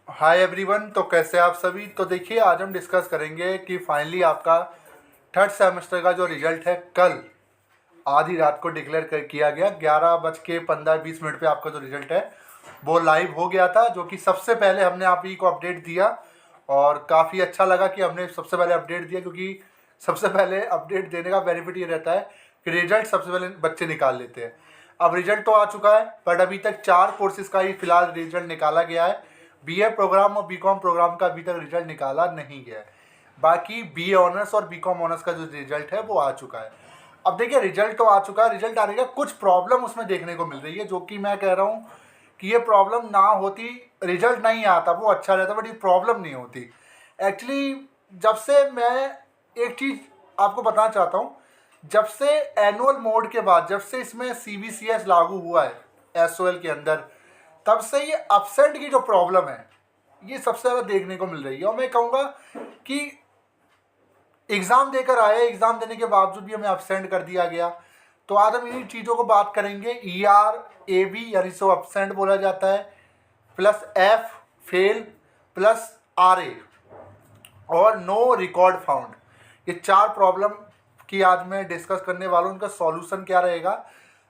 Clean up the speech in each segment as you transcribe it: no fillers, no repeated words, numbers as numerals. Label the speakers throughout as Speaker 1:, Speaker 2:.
Speaker 1: Hi everyone. तो कैसे आप सभी। तो देखिए, आज हम डिस्कस करेंगे कि फाइनली आपका थर्ड सेमेस्टर का जो रिजल्ट है कल आधी रात को डिक्लेयर कर किया गया। 11:15-20 पे आपका जो रिजल्ट है वो लाइव हो गया था, जो कि सबसे पहले हमने आप ही को अपडेट दिया। और काफ़ी अच्छा लगा कि हमने सबसे पहले अपडेट दिया, क्योंकि सबसे पहले अपडेट देने का बेनिफिट ये रहता है कि रिजल्ट सबसे पहले बच्चे निकाल लेते हैं। अब रिजल्ट तो आ चुका है, बट अभी तक 4 कोर्सेज़ का ही फिलहाल रिजल्ट निकाला गया है। बीए प्रोग्राम और बीकॉम प्रोग्राम का अभी तक रिजल्ट निकाला नहीं गया है। बाकी बीए ऑनर्स और बीकॉम ऑनर्स का जो रिजल्ट है वो आ चुका है। अब देखिए, रिजल्ट तो आ चुका है, रिजल्ट आने का कुछ प्रॉब्लम उसमें देखने को मिल रही है, जो कि मैं कह रहा हूँ कि ये प्रॉब्लम ना होती, रिजल्ट नहीं आता वो अच्छा रहता, बट ये प्रॉब्लम नहीं होती एक्चुअली। जब से मैं एक चीज़ आपको बताना चाहता हूँ, जब से एनुअल मोड के बाद, जब से इसमें CBCS लागू हुआ है SOL के अंदर, तब से ये अपसेंट की जो प्रॉब्लम है ये सबसे ज़्यादा देखने को मिल रही है। और मैं कहूँगा कि एग्ज़ाम देकर आए, एग्ज़ाम देने के बावजूद भी हमें अपसेंट कर दिया गया। तो आज हम इन्हीं चीज़ों को बात करेंगे। ER AB यानी सो अपसेंट बोला जाता है, plus F fail, plus RA और नो रिकॉर्ड फाउंड। ये 4 प्रॉब्लम की आज मैं डिस्कस करने वाला हूँ, उनका सॉल्यूशन क्या रहेगा।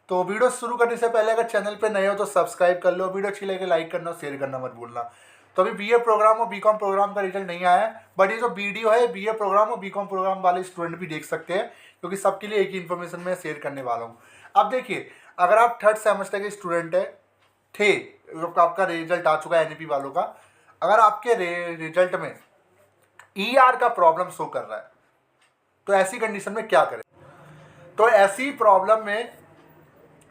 Speaker 1: तो वीडियो शुरू करने से पहले अगर चैनल पे नए हो तो सब्सक्राइब कर लो, वीडियो अच्छी लगे लाइक करना और शेयर करना मत भूलना। तो अभी बीए प्रोग्राम और बीकॉम प्रोग्राम का रिजल्ट नहीं आया है, बट ये जो वीडियो है बीए प्रोग्राम और बीकॉम प्रोग्राम वाले स्टूडेंट भी देख सकते हैं, क्योंकि सबके लिए एक ही इन्फॉर्मेशन मैं शेयर करने वाला हूँ। अब देखिए, अगर आप थर्ड सेमेस्टर के स्टूडेंट थे, आपका रिजल्ट आ चुका है NEP वालों का, अगर आपके रिजल्ट में ER का प्रॉब्लम शो कर रहा है तो ऐसी कंडीशन में क्या करें। तो ऐसी प्रॉब्लम में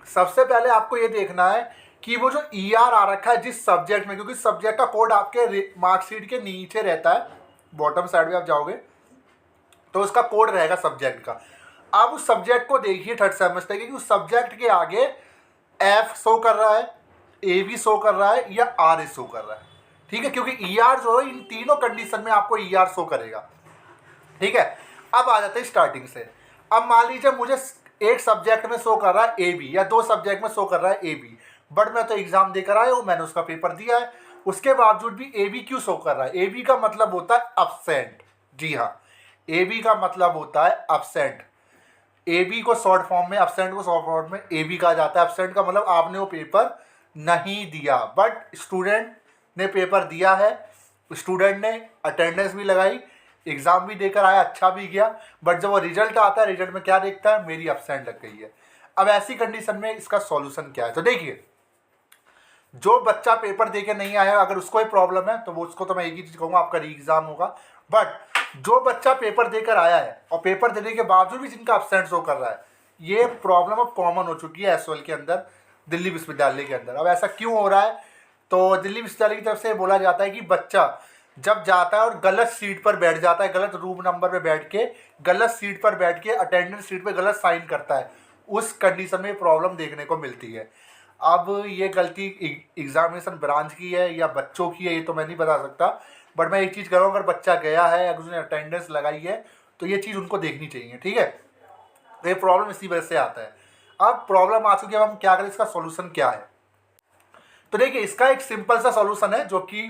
Speaker 1: सबसे पहले आपको ये देखना है कि वो जो ER आ रखा है जिस सब्जेक्ट में, क्योंकि सब्जेक्ट का कोड आपके मार्कशीट के नीचे रहता है, बॉटम साइड में आप जाओगे तो उसका कोड रहेगा सब्जेक्ट का। आप उस सब्जेक्ट को देखिए थर्ड सेमेस्टर के, कि उस सब्जेक्ट के आगे F शो कर रहा है, AB शो कर रहा है या RA शो कर रहा है। ठीक है, क्योंकि ER जो है इन तीनों कंडीशन में आपको ER शो करेगा। ठीक है, अब आ जाते हैं स्टार्टिंग से। अब मान लीजिए मुझे एक सब्जेक्ट में शो कर रहा है AB, या 2 सब्जेक्ट में शो कर रहा है AB, बट मैं तो एग्जाम देकर आया हूँ, मैंने उसका पेपर दिया है, उसके बावजूद भी AB क्यों शो कर रहा है। AB का मतलब होता है अपसेंट। जी हाँ, AB का मतलब होता है अपसेंट। AB को शॉर्ट फॉर्म में, अपसेंट को शॉर्ट फॉर्म में AB कहा जाता है। अपसेंट का मतलब आपने वो पेपर नहीं दिया, बट स्टूडेंट ने पेपर दिया है, स्टूडेंट ने अटेंडेंस भी लगाई, एग्ज़ाम भी देकर आया, अच्छा भी गया, बट जब वो रिजल्ट आता है, रिजल्ट में क्या देखता है, मेरी अपसेंट लग गई है। अब ऐसी कंडीशन में इसका सॉल्यूशन क्या है। तो देखिए, जो बच्चा पेपर दे के नहीं आया, अगर उसको ही प्रॉब्लम है तो वो, उसको तो मैं एक ही चीज़ कहूँगा, आपका री एग्ज़ाम होगा। बट जो बच्चा पेपर देकर आया है और पेपर देने के बावजूद भी जिनका अपसेंट शो कर रहा है, ये प्रॉब्लम अब कॉमन हो चुकी है SOL के अंदर, दिल्ली विश्वविद्यालय के अंदर। अब ऐसा क्यों हो रहा है, तो दिल्ली विश्वविद्यालय की तरफ से बोला जाता है कि बच्चा जब जाता है और गलत सीट पर बैठ जाता है, गलत रूम नंबर पे बैठ के, गलत सीट पर बैठ के अटेंडेंस सीट पे गलत साइन करता है, उस कंडीशन में प्रॉब्लम देखने को मिलती है। अब ये गलती एग्जामिनेशन ब्रांच की है या बच्चों की है, ये तो मैं नहीं बता सकता, बट मैं एक चीज़ कह रहा हूँ, अगर बच्चा गया है, अगर उसने अटेंडेंस लगाई है, तो ये चीज़ उनको देखनी चाहिए। ठीक है, तो ये प्रॉब्लम इसी वजह से आता है। अब प्रॉब्लम आ चुकी है, अब हम क्या करें, इसका सोल्यूशन क्या है। तो देखिए, इसका एक सिंपल सा सॉल्यूशन है, जो कि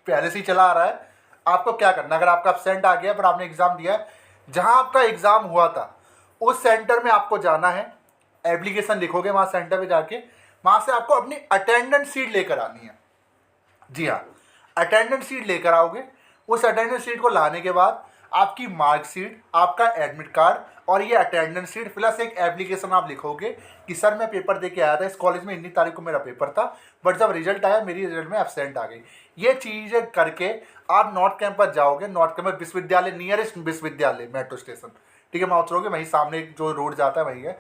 Speaker 1: पहले से ही चला आ रहा है। आपको क्या करना है, अगर आपका अपसेंट आ गया पर आपने एग्जाम दिया है, जहां आपका एग्जाम हुआ था उस सेंटर में आपको जाना है, एप्लीकेशन लिखोगे वहां सेंटर पे जाके, वहां से आपको अपनी अटेंडेंस सीट लेकर आनी है। जी हाँ, अटेंडेंस सीट लेकर आओगे। उस अटेंडेंस सीट को लाने के बाद आपकी मार्कशीट, आपका एडमिट कार्ड और ये अटेंडेंस सीट प्लस एक एप्लीकेशन आप लिखोगे कि सर मैं पेपर दे के आया था इस कॉलेज में, इतनी तारीख को मेरा पेपर था, बट जब रिजल्ट आया मेरी रिजल्ट में एब्सेंट आ गई। ये चीज़ें करके आप नॉर्थ कैंपस जाओगे। नॉर्थ कैंपस विश्वविद्यालय, नियरेस्ट विश्वविद्यालय मेट्रो स्टेशन, ठीक है, वहाँ उतरोगे, वहीं सामने जो रोड जाता है वहीं है,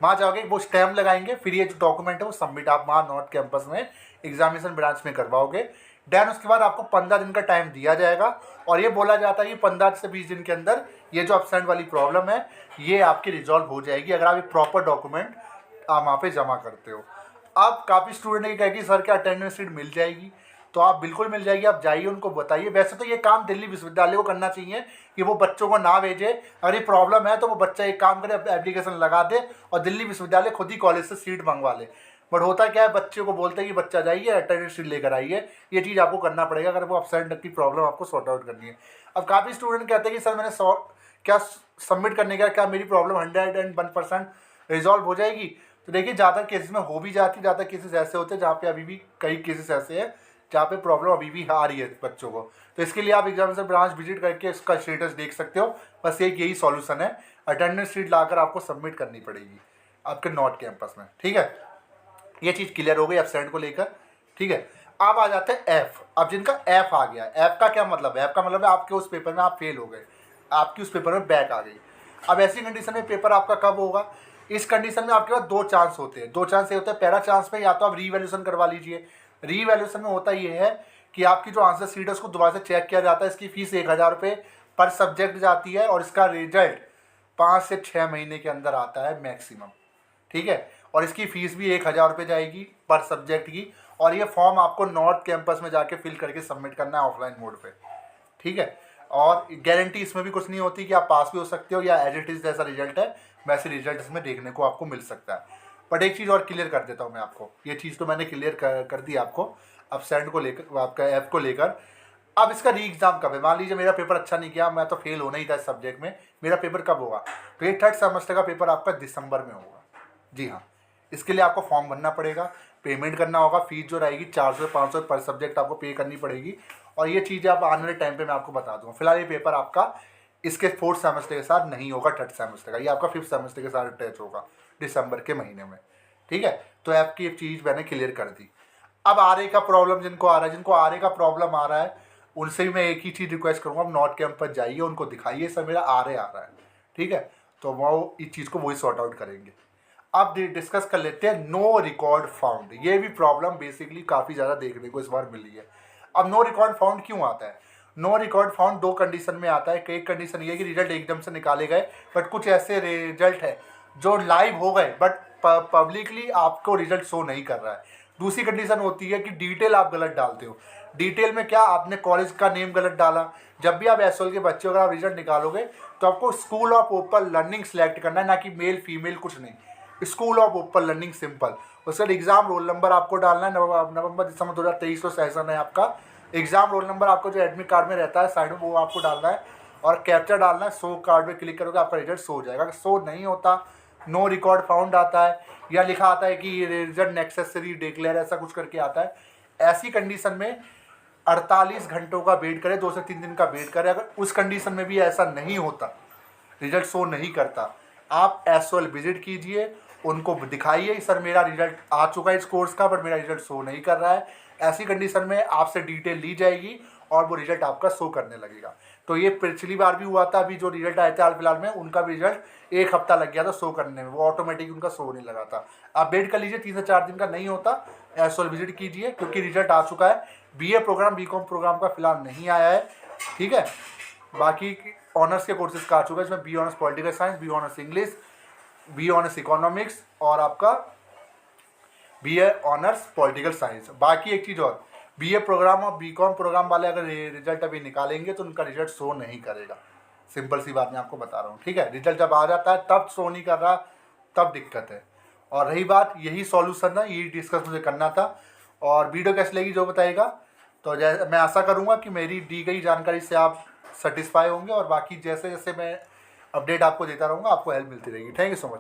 Speaker 1: वहाँ जाओगे, वो स्टैम्प लगाएंगे, फिर ये जो डॉक्यूमेंट है वो सबमिट आप वहाँ नॉर्थ कैंपस में एग्जामिनेशन ब्रांच में करवाओगे। देन उसके बाद आपको 15 दिन का टाइम दिया जाएगा, और ये बोला जाता है कि 15 से 20 दिन के अंदर ये जो अपसेंट वाली प्रॉब्लम है ये आपकी रिजॉल्व हो जाएगी, अगर आप एक प्रॉपर डॉक्यूमेंट आप वहाँ पे जमा करते हो। अब काफ़ी स्टूडेंट ने कहा कि सर क्या अटेंडेंस सीट मिल जाएगी, तो आप बिल्कुल मिल जाएगी, आप जाइए, उनको बताइए। वैसे तो ये काम दिल्ली विश्वविद्यालय को करना चाहिए कि वो बच्चों को ना भेजे, अगर ये प्रॉब्लम है तो वो बच्चा एक काम करे, एप्लीकेशन लगा दे और दिल्ली विश्वविद्यालय खुद ही कॉलेज से सीट मंगवा ले। बट होता क्या है, बच्चे को बोलते हैं कि बच्चा जाइए अटेंडेंस शीट लेकर आइए, ये चीज़ आपको करना पड़ेगा अगर वो अपसेंट की प्रॉब्लम आपको सॉर्ट आउट करनी है। अब काफ़ी स्टूडेंट कहते हैं कि सर मैंने क्या सबमिट करने का, क्या मेरी प्रॉब्लम 101% रिजॉल्व हो जाएगी? तो देखिए ज़्यादा केसेस में हो भी जाती, ज़्यादा केसेस ऐसे होते हैं जहाँ पे अभी भी कई केसेस ऐसे हैं जहाँ पे प्रॉब्लम अभी भी आ रही है बच्चों को। तो इसके लिए आप एग्जामिनेशन ब्रांच विजिट करके इसका स्टेटस देख सकते हो। बस एक यही सॉल्यूशन है, अटेंडेंस शीट लाकर आपको सबमिट करनी पड़ेगी आपके नॉर्थ कैंपस में। ठीक है, ये चीज़ क्लियर हो गई एब्सेंट को लेकर। ठीक है, अब आ जाते हैं एफ। अब जिनका एफ आ गया, एफ का क्या मतलब है? एफ का मतलब है आपके उस पेपर में आप फेल हो गए, आपकी उस पेपर में बैक आ गई। अब ऐसी कंडीशन में पेपर आपका कब होगा? इस कंडीशन में आपके पास दो चांस होते हैं। दो चांस ये होता है, पहला चांस में या तो आप रीवैल्यूएशन करवा लीजिए। रीवैल्यूएशन में होता ये है कि आपकी जो आंसर शीट है उसको दोबारा से चेक किया जाता है। इसकी फीस 1000 रुपये पर सब्जेक्ट जाती है और इसका रिजल्ट 5 से 6 महीने के अंदर आता है मैक्सिमम। ठीक है, और इसकी फीस भी 1000 रुपये जाएगी पर सब्जेक्ट की। और ये फॉर्म आपको नॉर्थ कैंपस में जाके फिल करके सबमिट करना है ऑफलाइन मोड पे। ठीक है, और गारंटी इसमें भी कुछ नहीं होती कि आप पास भी हो सकते हो या एज इट इज़ जैसा रिजल्ट है वैसे रिजल्ट इसमें देखने को आपको मिल सकता है। बट एक चीज़ और क्लियर कर देता हूँ मैं आपको, ये चीज़ तो मैंने क्लियर कर दी आपको अपसेंट को लेकर, आपका एफ को लेकर। अब इसका री एग्ज़ाम कब है? मान लीजिए मेरा पेपर अच्छा नहीं किया, मैं तो फेल होना ही था इस सब्जेक्ट में, मेरा पेपर कब होगा? तो ये थर्ड सेमेस्टर का पेपर आपका दिसंबर में होगा। जी हाँ, इसके लिए आपको फॉर्म भरना पड़ेगा, पेमेंट करना होगा। फीस जो रहेगी 400 से 500 पर सब्जेक्ट आपको पे करनी पड़ेगी। और ये चीज़ें आप आने वाले टाइम पे मैं आपको बता दूँगा। फिलहाल ये पेपर आपका इसके फोर्थ सेमेस्टर के साथ नहीं होगा, थर्ड सेमेस्टर का, ये आपका फिफ्थ सेमेस्टर के साथ अटैच होगा दिसंबर के महीने में। ठीक है, तो आपकी एक चीज़ मैंने क्लियर कर दी। अब आर ए का प्रॉब्लम जिनको आ रहा है, जिनको आर ए का प्रॉब्लम आ रहा है उनसे भी मैं एक ही चीज़ रिक्वेस्ट करूँगा, आप नॉर्थ कैंपस जाइए, उनको दिखाइए सर मेरा आर ए आ रहा है। ठीक है, तो वो इस चीज़ को वही सॉर्ट आउट करेंगे। अब डिस्कस कर लेते हैं नो रिकॉर्ड फाउंड। ये भी प्रॉब्लम बेसिकली काफ़ी ज़्यादा देखने को इस बार मिली है। अब नो रिकॉर्ड फाउंड क्यों आता है? नो रिकॉर्ड फाउंड दो कंडीशन में आता है। एक कंडीशन ये कि रिजल्ट एकदम से निकाले गए, बट कुछ ऐसे रिजल्ट है जो लाइव हो गए बट पब्लिकली आपको रिजल्ट शो नहीं कर रहा है। दूसरी कंडीशन होती है कि डिटेल आप गलत डालते हो। डिटेल में क्या, आपने कॉलेज का नेम गलत डाला। जब भी आप एसओएल के बच्चे अगर आप रिजल्ट निकालोगे तो आपको school of open learning select करना है, ना कि मेल फीमेल कुछ नहीं, school of open learning simple. उसका एग्जाम रोल नंबर आपको डालना है। नवंबर दिसंबर 2023 को सेशन है आपका। एग्जाम रोल नंबर आपको जो एडमिट कार्ड में रहता है साइड में वो आपको डालना है और कैप्चर डालना है। शो कार्ड पे क्लिक करोगे आपका रिजल्ट शो हो जाएगा। अगर शो नहीं होता, नो रिकॉर्ड फाउंड आता है या लिखा आता है कि रिजल्ट नेसेसरी डिक्लेयर, ऐसा कुछ करके आता है, ऐसी कंडीशन में 48 घंटों का वेट करें, 2 से 3 दिन का वेट करें। अगर उस कंडीशन में भी ऐसा नहीं होता, रिजल्ट शो नहीं करता, आप एसओएल विजिट कीजिए, उनको दिखाइए सर मेरा रिजल्ट आ चुका है इस कोर्स का बट मेरा रिजल्ट शो नहीं कर रहा है। ऐसी कंडीशन में आपसे डिटेल ली जाएगी और वो रिजल्ट आपका शो करने लगेगा। तो ये पिछली बार भी हुआ था, अभी जो रिजल्ट आए थे हाल फिलहाल में उनका भी रिजल्ट 1 हफ्ता लग गया था शो करने में, वो ऑटोमेटिक उनका शो नहीं लगा था। आप वेट कर लीजिए, 3 से 4 दिन का नहीं होता, एसओएल विजिट कीजिए क्योंकि रिजल्ट आ चुका है। बीए प्रोग्राम बीकॉम प्रोग्राम का फिलहाल नहीं आया है। ठीक है, बाकी ऑनर्स के कोर्सेज का आ चुका है, इसमें B honours political science, B honours English, B honours economics और आपका बीए ऑनर्स पॉलिटिकल साइंस। बाकी एक चीज़ और, बीए प्रोग्राम और बीकॉम प्रोग्राम वाले अगर रिजल्ट अभी निकालेंगे तो उनका रिजल्ट शो नहीं करेगा। सिंपल सी बात मैं आपको बता रहा हूँ। ठीक है, रिजल्ट जब आ जाता है तब शो नहीं कर रहा, तब दिक्कत है। और रही बात, यही सॉल्यूशन है, यही डिस्कस मुझे करना था। और वीडियो कैसी लगी जो बताएगा। तो जैसे मैं आशा करूँगा कि मेरी दी गई जानकारी से आप सेटिस्फाई होंगे और बाकी जैसे जैसे मैं अपडेट आपको देता रहूँगा आपको हेल्प मिलती रहेगी। Thank you so much.